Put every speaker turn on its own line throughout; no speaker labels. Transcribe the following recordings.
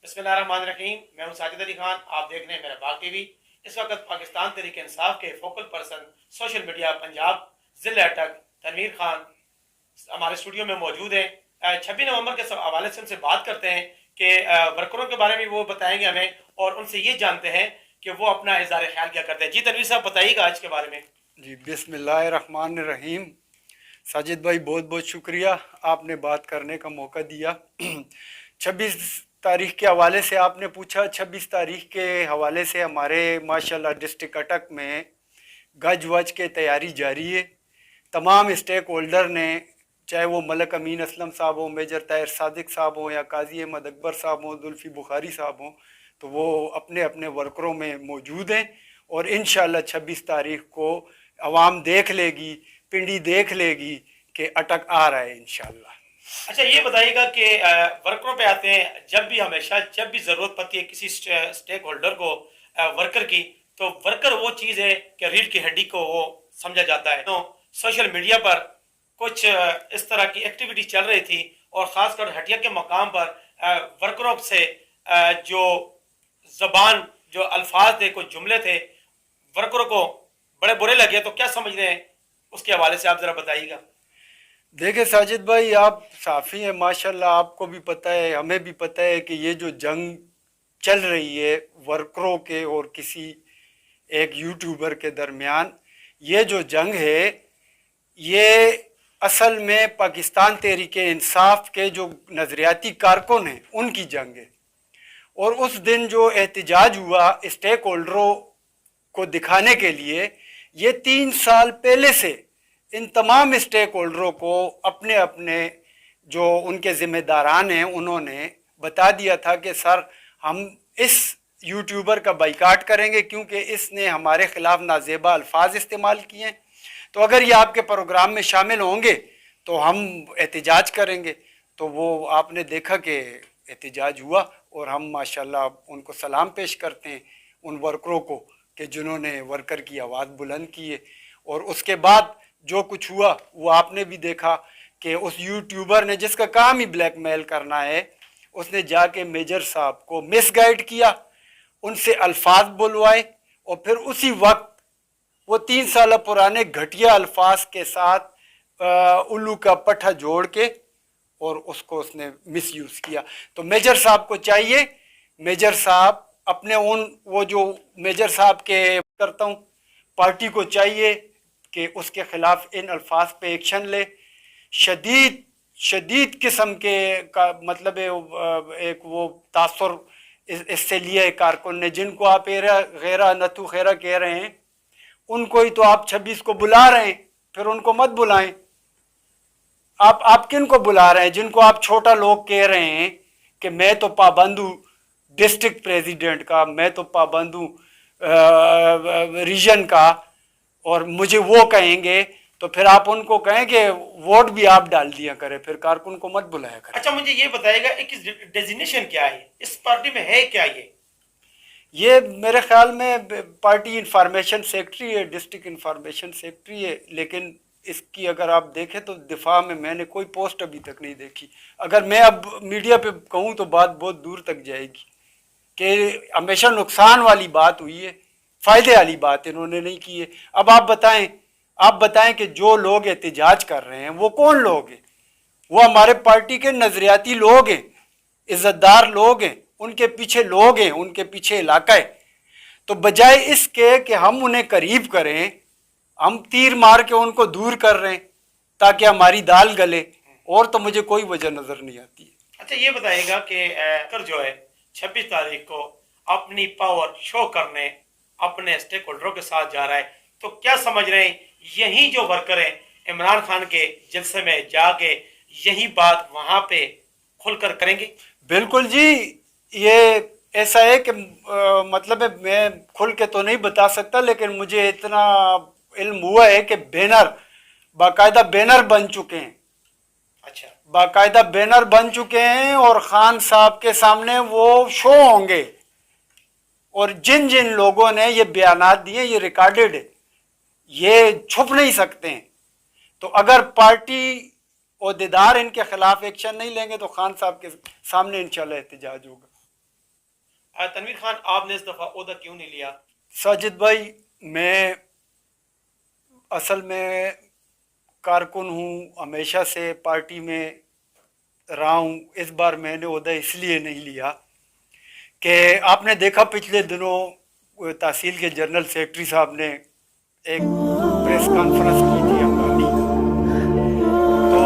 बिस्मिल्लाहिर्रहमानिर्रहीम। मैं हूं साजिद अली खान, आप देख रहे हैं मेरा बाग टीवी। इस वक्त पाकिस्तान तहरीक इंसाफ के focal person social media Punjab जिले अटक तनवीर खान हमारे स्टूडियो में मौजूद हैं। 26 नवंबर के हवाले से उनसे बात करते हैं कि वर्करों के बारे में वो बताएंगे हमें, और उनसे ये जानते हैं कि वो अपना इज़हार ख्याल क्या करते हैं। जी तनवीर साहब, बताइएगा आज के बारे में।
जी बिस्मिल्लाहिर्रहमानिर्रहीम। साजिद भाई, बहुत बहुत शुक्रिया, आपने बात करने का मौका दिया। 26 तारीख के हवाले से आपने पूछा। 26 तारीख के हवाले से हमारे माशाल्लाह डिस्ट्रिक्ट अटक में गज वज के तैयारी जारी है। तमाम स्टेक होल्डर ने, चाहे वो मलक अमीन असलम साहब हो, मेजर ताहिर सादिक साहब हो, या काजी अहमद अकबर साहब हो, जुल्फी बुखारी साहब हो, तो वो अपने अपने वर्करों में मौजूद हैं। और इंशाअल्लाह 26 तारीख को अवाम देख लेगी, पिंडी देख लेगी कि अटक आ रहा है इंशाअल्लाह।
अच्छा, ये बताइएगा कि वर्करों पे आते हैं, जब भी ज़रूरत पड़ती है किसी स्टेक होल्डर को वर्कर की, तो वर्कर वो चीज़ है कि रीढ़ की हड्डी को वो समझा जाता है। तो सोशल मीडिया पर कुछ इस तरह की एक्टिविटी चल रही थी, और ख़ासकर हटिया के मकाम पर वर्करों से जो ज़बान, जो अल्फाज थे, कुछ जुमले थे, वर्करों को बड़े बुरे लगे। तो क्या समझ रहे हैं, उसके हवाले से आप ज़रा बताइएगा।
देखिए साजिद भाई, आप साफ़ी हैं माशाल्लाह, आपको भी पता है, हमें भी पता है कि ये जो जंग चल रही है वर्करों के और किसी एक यूट्यूबर के दरमियान, ये जो जंग है ये असल में पाकिस्तान तहरीक इंसाफ के जो नज़रियाती कारकुन हैं उनकी जंग है। और उस दिन जो एहतजाज हुआ स्टेक होल्डरों को दिखाने के लिए, ये 3 साल पहले से इन तमाम स्टेक होल्डरों को अपने अपने जो उनके ज़िम्मेदारान हैं उन्होंने बता दिया था कि सर, हम इस यूट्यूबर का बाइकाट करेंगे क्योंकि इसने हमारे ख़िलाफ़ नाजेबा अल्फाज इस्तेमाल किए हैं, तो अगर ये आपके प्रोग्राम में शामिल होंगे तो हम एहतजाज करेंगे। तो वो आपने देखा कि एहतजाज हुआ, और हम माशाल्लाह उनको सलाम पेश करते हैं उन वर्करों को कि जिन्होंने वर्कर की आवाज़ बुलंद की है। और उसके बाद जो कुछ हुआ वो आपने भी देखा कि उस यूट्यूबर ने, जिसका काम ही ब्लैकमेल करना है, उसने जाके मेजर साहब को मिसगाइड किया, उनसे अल्फाज बुलवाए, और फिर उसी वक्त वो 3 साल पुराने घटिया अल्फाज के साथ उल्लू का पट्ठा जोड़ के और उसको उसने मिसयूज़ किया। तो मेजर साहब को चाहिए, मेजर साहब अपने वो जो मेजर साहब के करता हूँ, पार्टी को चाहिए कि उसके ख़िलाफ़ इन अल्फाज पे एक्शन ले। शदीद किस्म के का मतलब है, एक वो तासुर इससे लिया है कारकुन ने, जिनको आप एरा गैरा नतु खैरा कह रहे हैं, उनको ही तो आप 26 को बुला रहे हैं, फिर उनको मत बुलाएं। आप किन को बुला रहे हैं? जिनको आप छोटा लोग कह रहे हैं कि मैं तो पाबंद हूँ डिस्ट्रिक्ट प्रेसिडेंट का, मैं तो पाबंद हूँ रीजन का, और मुझे वो कहेंगे, तो फिर आप उनको कहें कि वोट भी आप डाल दिया करें, फिर कारकुन को मत बुलाया करें।
अच्छा, मुझे ये बताइएगा, एक डेजिग्नेशन क्या है इस पार्टी में, है क्या
ये मेरे ख्याल में पार्टी इंफॉर्मेशन सेक्रेटरी है, डिस्ट्रिक्ट इंफॉर्मेशन सेक्रेटरी है, लेकिन इसकी अगर आप देखें तो दिफा में मैंने कोई पोस्ट अभी तक नहीं देखी। अगर मैं अब मीडिया पे कहूँ तो बात बहुत दूर तक जाएगी कि हमेशा नुकसान वाली बात हुई है, फ़ायदे वाली बात इन्होंने नहीं की है। अब आप बताएं कि जो लोग एहतजाज कर रहे हैं वो कौन लोग हैं? वो हमारे पार्टी के नज़रियाती लोग हैं, इज़्ज़तदार लोग हैं, उनके पीछे लोग हैं, उनके पीछे इलाका है। तो बजाय इसके कि हम उन्हें करीब करें, हम तीर मार के उनको दूर कर रहे हैं ताकि हमारी दाल गले, और तो मुझे कोई वजह नज़र नहीं आती है।
अच्छा, ये बताइएगा कि कर जो है 26 तारीख को अपनी पावर शो करने अपने स्टेक होल्डरों के साथ जा रहा है, तो क्या समझ रहे हैं, यही जो वर्कर हैं इमरान खान के जलसे में जाके यही बात वहां पे खुलकर करेंगे?
बिल्कुल जी, ये ऐसा है कि मतलब है, मैं खुल के तो नहीं बता सकता, लेकिन मुझे इतना इल्म हुआ है कि बाकायदा बैनर बन चुके हैं।
अच्छा,
बाकायदा बैनर बन चुके हैं, और खान साहब के सामने वो शो होंगे, और जिन जिन लोगों ने ये बयानात दिए ये रिकॉर्डेड है, ये छुप नहीं सकते हैं। तो अगर पार्टी ओहदेदार इनके खिलाफ एक्शन नहीं लेंगे तो खान साहब के सामने इंशाल्लाह एहतजाज होगा।
तनवीर खान, आपने इस दफ़ा ओहदा क्यों नहीं लिया?
साजिद भाई, मैं असल में कारकुन हूँ, हमेशा से पार्टी में रहा हूँ। इस बार मैंने ओहदा इसलिए नहीं लिया कि आपने देखा पिछले दिनों तहसील के जनरल सेक्रेटरी साहब ने एक प्रेस कॉन्फ्रेंस की थी हंगामी। तो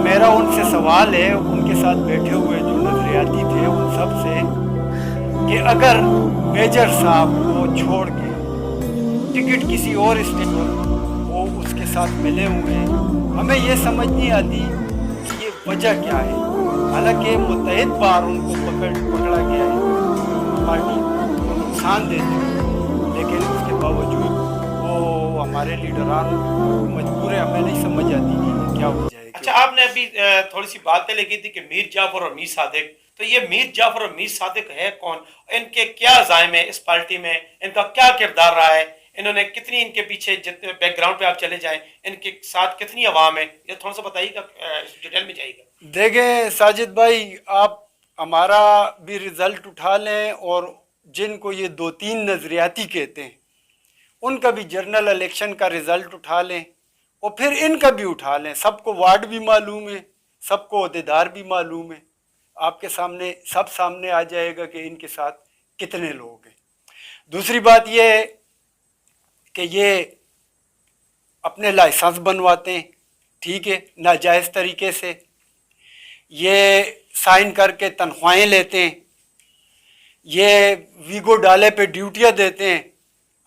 मेरा उनसे सवाल है, उनके साथ बैठे हुए जो नजरियाती थे उन सब से, कि अगर मेजर साहब को छोड़ के टिकट किसी और स्टेट वो उसके साथ मिले हुए हैं, हमें ये समझ नहीं आती कि ये वजह क्या है। हालांकि मुतहद बार उनको पकड़ा गया है पार्टी को नुकसान देते हुए, लेकिन उसके बावजूद वो हमारे लीडरान मजबूर है। हमें नहीं समझ आती कि क्या वजह है।
अच्छा, आपने अभी थोड़ी सी बातें लगी थी कि मीर जाफर और मीर सादिक, तो ये मीर जाफर और मीर सादिक है कौन? इनके क्या अज़ाइम है इस पार्टी में? इनका क्या किरदार रहा है? इन्होंने कितनी, इनके पीछे जितने बैकग्राउंड पे आप चले जाएं, इनके साथ कितनी आवाम है, ये थोड़ा सा बताइएगा, डिटेल में जाइएगा।
देखें साजिद भाई, आप हमारा भी रिजल्ट उठा लें और जिनको ये 2-3 नजरियाती कहते हैं उनका भी जनरल इलेक्शन का रिजल्ट उठा लें और फिर इनका भी उठा लें। सबको वार्ड भी मालूम है, सबको अहदेदार भी मालूम है। आपके सामने सब सामने आ जाएगा कि इनके साथ कितने लोग हैं। दूसरी बात यह है कि ये अपने लाइसेंस बनवाते हैं, ठीक है, नाजायज़ तरीके से। ये साइन करके तनख्वाहें लेते हैं, ये वीगो डाले पे ड्यूटियां देते हैं।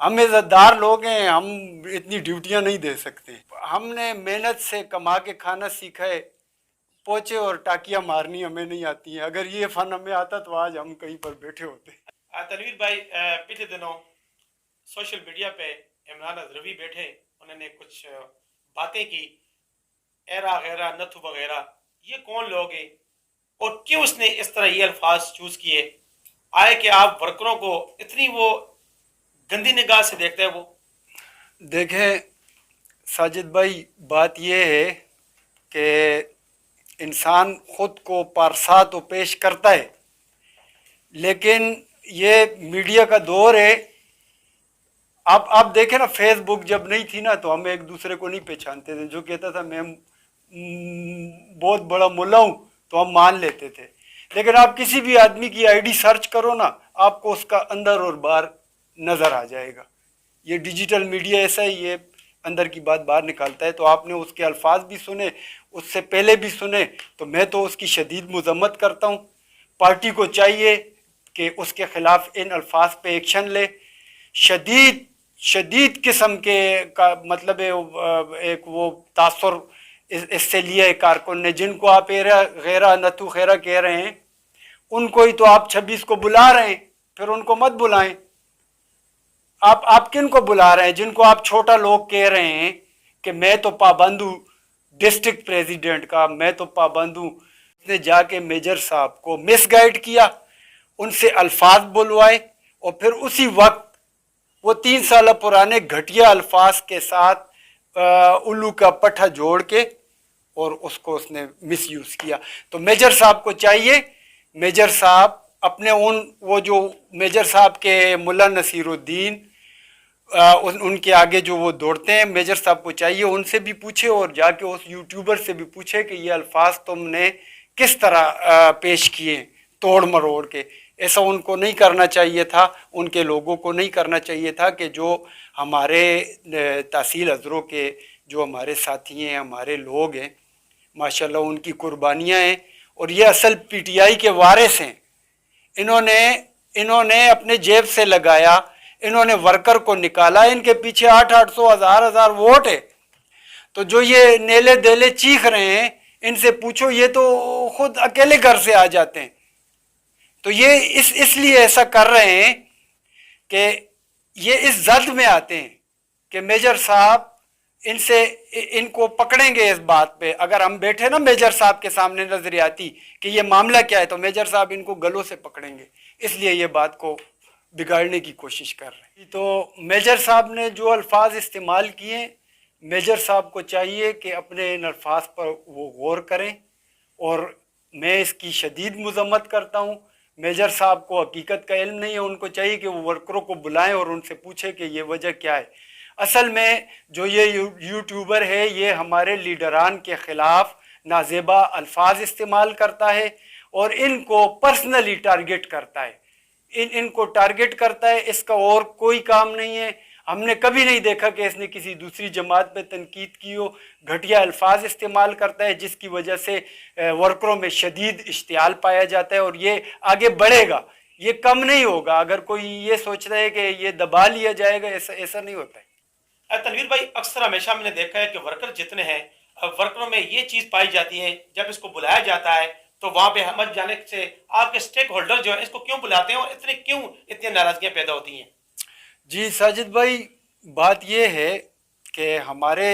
हम इज़्ज़तदार लोग हैं, हम इतनी ड्यूटियां नहीं दे सकते। हमने मेहनत से कमा के खाना सीखा है, पोचे और टाकियां मारनी हमें नहीं आती हैं। अगर ये फन हमें आता तो आज हम कहीं पर बैठे होते।
तनवीर भाई, पिछले दिनों सोशल मीडिया पे इमरान अजरवी बैठे, उन्होंने कुछ बातें की, एरा गैरा नथु वगैरह। ये कौन लोग हैं और क्यों उसने इस तरह ये अल्फाज चूज किए? आए कि आप वर्करों को इतनी वो गंदी निगाह से देखते हैं वो?
देखें साजिद भाई, बात यह है कि इंसान खुद को पारसा तो पेश करता है, लेकिन ये मीडिया का दौर है। आप देखें ना, फेसबुक जब नहीं थी ना तो हम एक दूसरे को नहीं पहचानते थे। जो कहता था मैं बहुत बड़ा मुल्ला हूँ तो हम मान लेते थे, लेकिन आप किसी भी आदमी की आईडी सर्च करो ना, आपको उसका अंदर और बाहर नज़र आ जाएगा। ये डिजिटल मीडिया ऐसा ही है, अंदर की बात बाहर निकालता है। तो आपने उसके अल्फाज भी सुने, उससे पहले भी सुने, तो मैं तो उसकी शदीद मजम्मत करता हूँ। पार्टी को चाहिए कि उसके खिलाफ इन अल्फाज पे एक्शन ले। शदीद शदीद किस्म के का मतलब है एक वो तासुर इससे लिया है कारकुन ने। जिनको आप एरा गैरा नथु खैरा कह रहे हैं, उनको ही तो आप 26 को बुला रहे हैं, फिर उनको मत बुलाएं। आप किन को बुला रहे हैं? जिनको आप छोटा लोग कह रहे हैं कि मैं तो पाबंद हूँ डिस्ट्रिक्ट प्रेसिडेंट का, मैं तो पाबंद हूँ। उसने जाके मेजर साहब को मिसगाइड किया, उनसे अल्फाज बुलवाए और फिर उसी वक्त वो 3 साल पुराने घटिया अल्फाज के साथ उल्लू का पट्ठा जोड़ के और उसको उसने मिसयूज़ किया। तो मेजर साहब को चाहिए, मेजर साहब अपने वो जो मेजर साहब के मुल्ला नसीरुद्दीन उनके आगे जो वो दौड़ते हैं, मेजर साहब को चाहिए उनसे भी पूछे और जाके उस यूट्यूबर से भी पूछे कि ये अल्फाज तुमने किस तरह पेश किए तोड़ मरोड़ के। ऐसा उनको नहीं करना चाहिए था, उनके लोगों को नहीं करना चाहिए था कि जो हमारे तहसील अजरों के जो हमारे साथी हैं, हमारे लोग हैं, माशाल्लाह उनकी कुर्बानियाँ हैं और ये असल पीटीआई के वारिस हैं। इन्होंने अपने जेब से लगाया, इन्होंने वर्कर को निकाला, इनके पीछे 800 1000 वोट है। तो जो ये नेले देले चीख रहे हैं, इनसे पूछो, ये तो खुद अकेले घर से आ जाते हैं। तो ये इसलिए ऐसा कर रहे हैं कि ये इस जद में आते हैं कि मेजर साहब इनको पकड़ेंगे इस बात पे। अगर हम बैठे ना मेजर साहब के सामने नजरियाती कि ये मामला क्या है, तो मेजर साहब इनको गलों से पकड़ेंगे, इसलिए ये बात को बिगाड़ने की कोशिश कर रहे हैं। तो मेजर साहब ने जो अल्फाज इस्तेमाल किए, मेजर साहब को चाहिए कि अपने इन अल्फाज पर वो गौर करें और मैं इसकी शदीद मजम्मत करता हूँ। मेजर साहब को हकीकत का इल्म नहीं है, उनको चाहिए कि वो वर्करों को बुलाएं और उनसे पूछे कि ये वजह क्या है। असल में जो ये यूट्यूबर है ये हमारे लीडरान के खिलाफ नाजेबा अल्फाज इस्तेमाल करता है और इनको पर्सनली टारगेट करता है, इनको टारगेट करता है, इसका और कोई काम नहीं है। हमने कभी नहीं देखा कि इसने किसी दूसरी जमात पे तनकीद की हो। घटिया अल्फाज इस्तेमाल करता है जिसकी वजह से वर्करों में शदीद इश्तियाल पाया जाता है और ये आगे बढ़ेगा, ये कम नहीं होगा। अगर कोई ये सोच रहा है कि ये दबा लिया जाएगा, ऐसा नहीं होता है।
तनवीर भाई, अक्सर हमेशा मैंने देखा है कि वर्कर जितने हैं, वर्करों में ये चीज पाई जाती है, जब इसको बुलाया जाता है तो वहां पे हम जाने से आपके स्टेक होल्डर जो है इसको क्यों बुलाते हैं और इतनी नाराजगियां पैदा होती हैं?
जी साजिद भाई, बात ये है कि हमारे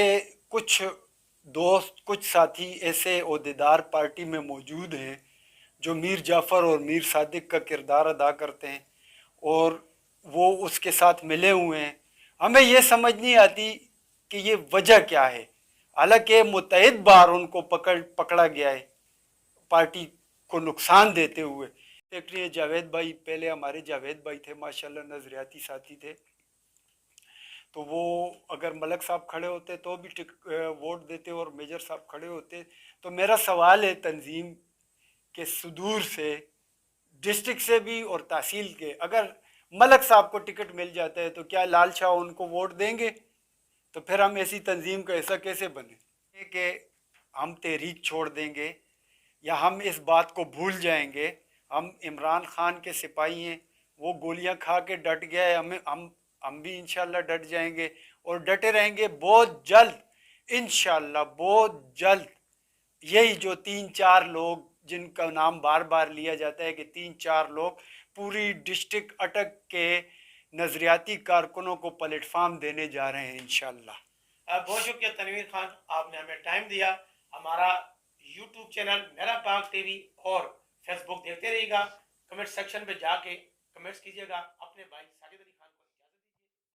कुछ दोस्त, कुछ साथी ऐसे ओहदेदार पार्टी में मौजूद हैं जो मीर जाफ़र और मीर सादिक का किरदार अदा करते हैं और वो उसके साथ मिले हुए हैं। हमें ये समझ नहीं आती कि ये वजह क्या है। हालांकि मुतअद्दिद बार उनको पकड़ा गया है पार्टी को नुकसान देते हुए। सेक्रेटरी जावेद भाई, पहले हमारे जावेद भाई थे माशाल्लाह, नजरियाती साथी थे, तो वो अगर मलक साहब खड़े होते तो भी वोट देते और मेजर साहब खड़े होते। तो मेरा सवाल है तंजीम के सुदूर से, डिस्ट्रिक्ट से भी और तहसील के, अगर मलक साहब को टिकट मिल जाता है तो क्या लाल शाह उनको वोट देंगे? तो फिर हम ऐसी तंजीम का ऐसा कैसे बने कि हम तहरीक छोड़ देंगे या हम इस बात को भूल जाएंगे। हम इमरान खान के सिपाही हैं, वो गोलियां खा के डट गया है, हम भी इंशाल्लाह डट जाएंगे और डटे रहेंगे बहुत जल्द, इंशाल्लाह बहुत जल्द। यही जो 3-4 लोग जिनका नाम बार बार लिया जाता है कि 3-4 लोग पूरी डिस्ट्रिक्ट अटक के नजरियाती कारकुनों को प्लेटफार्म देने जा रहे हैं इंशाल्लाह।
बहुत शुक्रिया तनवीर खान, आपने हमें टाइम दिया। हमारा यूट्यूब चैनल मेरा पाक टीवी और फेसबुक देखते रहिएगा। कमेंट सेक्शन पे जाके कमेंट्स कीजिएगा।